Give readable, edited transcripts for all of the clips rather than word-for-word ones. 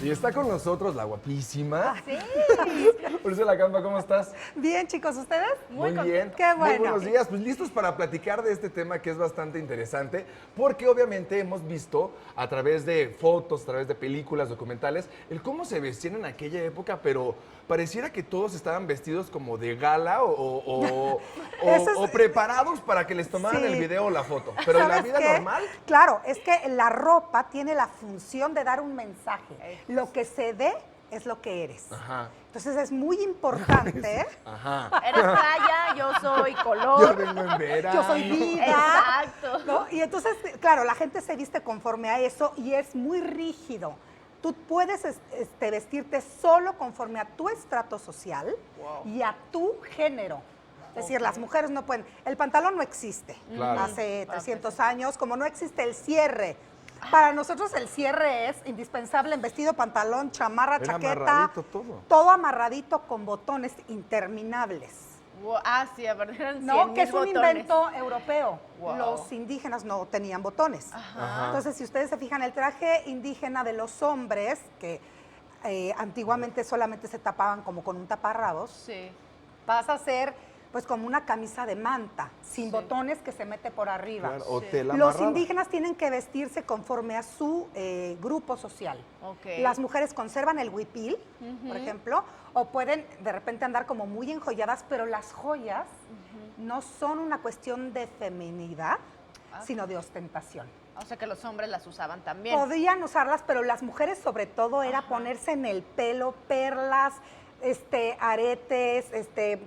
Y está con nosotros la guapísima. Sí. Úrsula Campa, ¿cómo estás? Bien, chicos, ¿ustedes? Muy bien. Qué Muy bueno. buenos días. Pues listos para platicar de este tema que es bastante interesante, porque obviamente hemos visto a través de fotos, a través de películas, documentales, el cómo se vestían en aquella época, pero pareciera que todos estaban vestidos como de gala o preparados para que les tomaran Sí. el video o la foto. Pero en la ¿Sabes vida qué? normal, Claro, es que la ropa tiene la función de dar un mensaje. Lo que se ve es lo que eres. ajá, Entonces es muy importante. ajá. Eres playa, yo soy Yo color. vengo en verano. Yo soy vida. Exacto. ¿No? Y entonces, claro, la gente se viste conforme a eso y es muy rígido. Tú puedes vestirte solo conforme a tu estrato social y a tu género. Es decir, las mujeres no pueden. El pantalón no existe. Claro. Hace 300 años, como no existe el cierre. Para nosotros el cierre es indispensable en vestido, pantalón, chamarra, Era chaqueta. amarradito todo. Todo amarradito con botones interminables. Ah, sí, a ver, eran No, 100,000 que es un botones. invento europeo. Wow. Los indígenas no tenían botones. Ajá. Entonces, si ustedes se fijan, el traje indígena de los hombres, que antiguamente solamente se tapaban como con un taparrabos, Sí. pasa a ser pues como una camisa de manta, sin Sí. botones que se mete por arriba. Claro, o Sí. tela Los amarrada. indígenas tienen que vestirse conforme a su grupo social. Ok. Las mujeres conservan el huipil, por ejemplo, o pueden de repente andar como muy enjolladas, pero las joyas no son una cuestión de feminidad, sino de ostentación. O sea que los hombres las usaban también. Podían usarlas, pero las mujeres sobre todo era ponerse en el pelo perlas, aretes,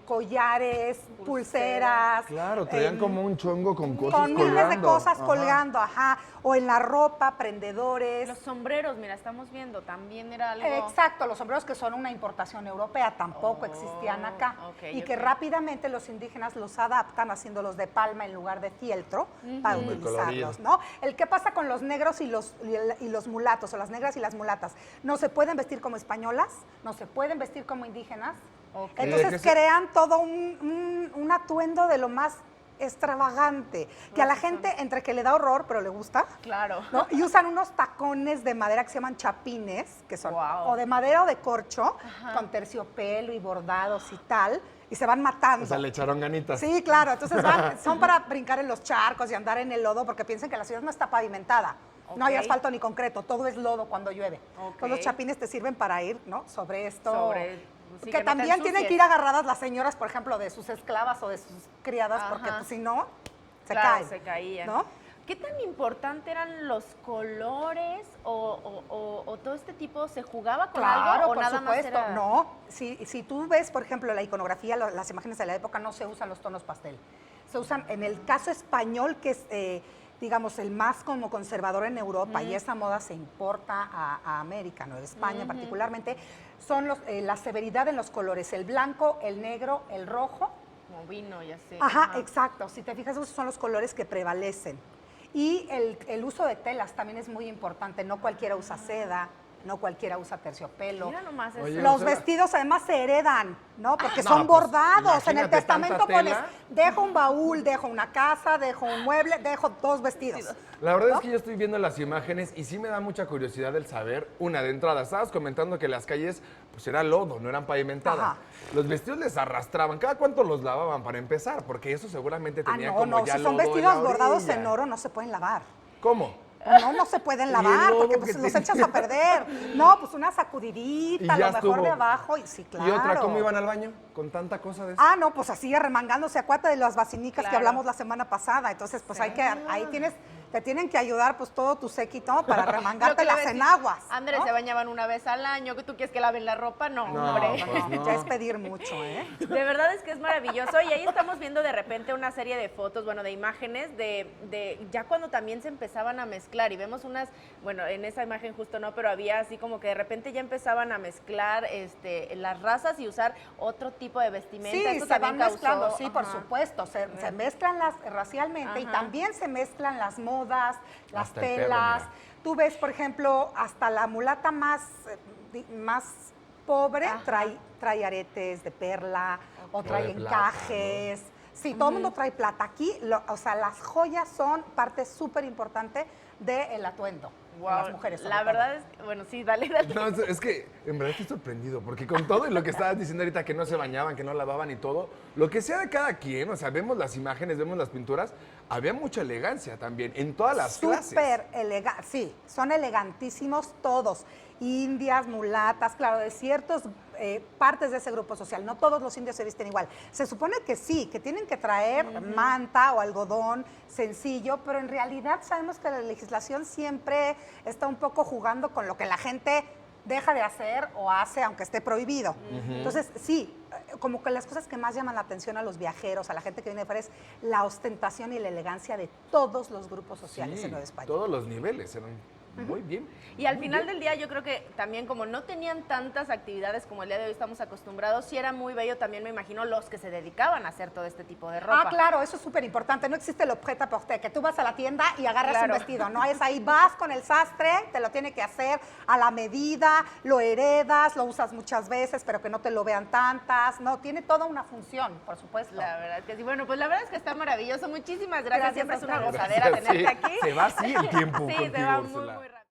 collares, pulseras. Claro, traían como un chongo con cosas con miles de colgando. cosas Ajá. colgando, ajá. O en la ropa, prendedores. Los sombreros, mira, estamos viendo, también era algo. Exacto, los sombreros que son una importación europea tampoco existían acá. ok, y que ok. rápidamente los indígenas los adaptan haciéndolos de palma en lugar de fieltro para Muy utilizarlos, colorido. ¿no? El qué pasa con los negros y los mulatos, o las negras y las mulatas. No se pueden vestir como españolas, no se pueden vestir como indígenas. Ok. ¿De qué Entonces se- crean todo un atuendo de lo más extravagante, que a la gente entre que le da horror, pero le gusta. Claro. ¿No? Y usan unos tacones de madera que se llaman chapines, que son Guau. o de madera o de corcho, con terciopelo y bordados y tal, y se van matando. O sea, le echaron ganitas. Sí, claro, entonces son para brincar en los charcos y andar en el lodo, porque piensan que la ciudad no está pavimentada. No hay Ok. asfalto ni concreto, todo es lodo cuando llueve. Ok. Entonces los chapines te sirven para ir, ¿no? Sobre esto. Sí, que no te también tienen ensucies. que ir agarradas las señoras, por ejemplo, de sus esclavas o de sus criadas, porque Ajá. pues, si no, se Claro, caen. se caían. ¿No? ¿Qué tan importante eran los colores o todo este tipo? ¿Se jugaba con Claro, algo o por nada supuesto. más era...? No, si tú ves, por ejemplo, la iconografía, las imágenes de la época, no se usan los tonos pastel. Se usan, en el caso español, que es, digamos, el más como conservador en Europa, y esa moda se importa a América, ¿no? España particularmente, son la severidad en los colores, el blanco, el negro, el rojo. Como vino y así. Ajá, exacto. Si te fijas, esos son los colores que prevalecen. Y el uso de telas también es muy importante. No cualquiera usa seda, no cualquiera usa terciopelo. Mira nomás eso. Oye, Los o sea, vestidos además se heredan, ¿no? Porque no, son pues, bordados. En el imagínate testamento tanta pones, tela. dejo un baúl, dejo una casa, dejo un mueble, dejo 2 vestidos. La verdad es que yo estoy viendo las imágenes y sí me da mucha curiosidad el saber, una de entrada, estabas comentando que las calles pues era lodo, no eran pavimentadas. Ajá. Los vestidos les arrastraban, ¿cada cuánto los lavaban para empezar? Porque eso seguramente tenía como no, ya si son lodo en vestidos la bordados orilla. en oro no se pueden lavar. ¿Cómo? No se pueden ¿Y el lavar lodo porque que pues, los tiene? echas a perder. No, pues una Y sacudidita, ya lo mejor de estuvo. abajo. Y sí, claro. ¿Y otra, cómo iban al baño? Con tanta cosa de eso. Ah, no, pues así arremangándose, acuérdate de las basinicas que Claro. hablamos la semana pasada. Entonces, pues ahí te tienen que ayudar pues todo tu séquito para Lo remangarte que le las decía, enaguas. Andrés, ¿no? se bañaban una vez al año, que tú quieres que laven la ropa, no, No, hombre. pues no. Ya es pedir mucho, ¿eh? De verdad es que es maravilloso y ahí estamos viendo de repente una serie de fotos, bueno, de imágenes de ya cuando también se empezaban a mezclar y vemos unas, bueno, en esa imagen justo no, pero había así como que de repente ya empezaban a mezclar las razas y usar otro tipo de vestimenta. Sí, Esto se también van causó- mezclando, sí, por ajá. supuesto. Se mezclan racialmente y Ajá. también se mezclan las modas, las Hasta el perro, telas. mira. Tú ves, por ejemplo, hasta la mulata más pobre Ajá. trae aretes de perla o O trae de plata, encajes. Sí, todo el mundo trae plata. Aquí, o sea, las joyas son parte súper importante del atuendo de las mujeres. La verdad es, bueno, sí, dale. No, es que en verdad estoy sorprendido, porque con todo lo que estabas diciendo ahorita, que no se bañaban, que no lavaban y todo, lo que sea de cada quien, o sea, vemos las imágenes, vemos las pinturas, había mucha elegancia también, en todas las clases. Súper elegante, sí, son elegantísimos todos. Indias, mulatas, claro, de ciertas partes de ese grupo social. No todos los indios se visten igual. Se supone que sí, que tienen que traer manta o algodón sencillo, pero en realidad sabemos que la legislación siempre está un poco jugando con lo que la gente deja de hacer o hace aunque esté prohibido. Entonces, sí, como que las cosas que más llaman la atención a los viajeros, a la gente que viene de fuera, es la ostentación y la elegancia de todos los grupos sociales en Nueva España. Todos los niveles eran muy bien. Y al final del día yo creo que también como no tenían tantas actividades como el día de hoy estamos acostumbrados, sí era muy bello también, me imagino, los que se dedicaban a hacer todo este tipo de ropa. Ah, claro, eso es súper importante. No existe el prêt-à-porter, que tú vas a la tienda y agarras un vestido. No es ahí, vas con el sastre, te lo tiene que hacer a la medida, lo heredas, lo usas muchas veces, pero que no te lo vean tantas. No, tiene toda una función, por supuesto. La verdad es que sí. Bueno, pues la verdad es que está maravilloso. Muchísimas gracias. Gracias Siempre a es una ustedes. gozadera tenerte Sí, aquí. se va así el tiempo Sí, contigo, se va muy, Úrsula. muy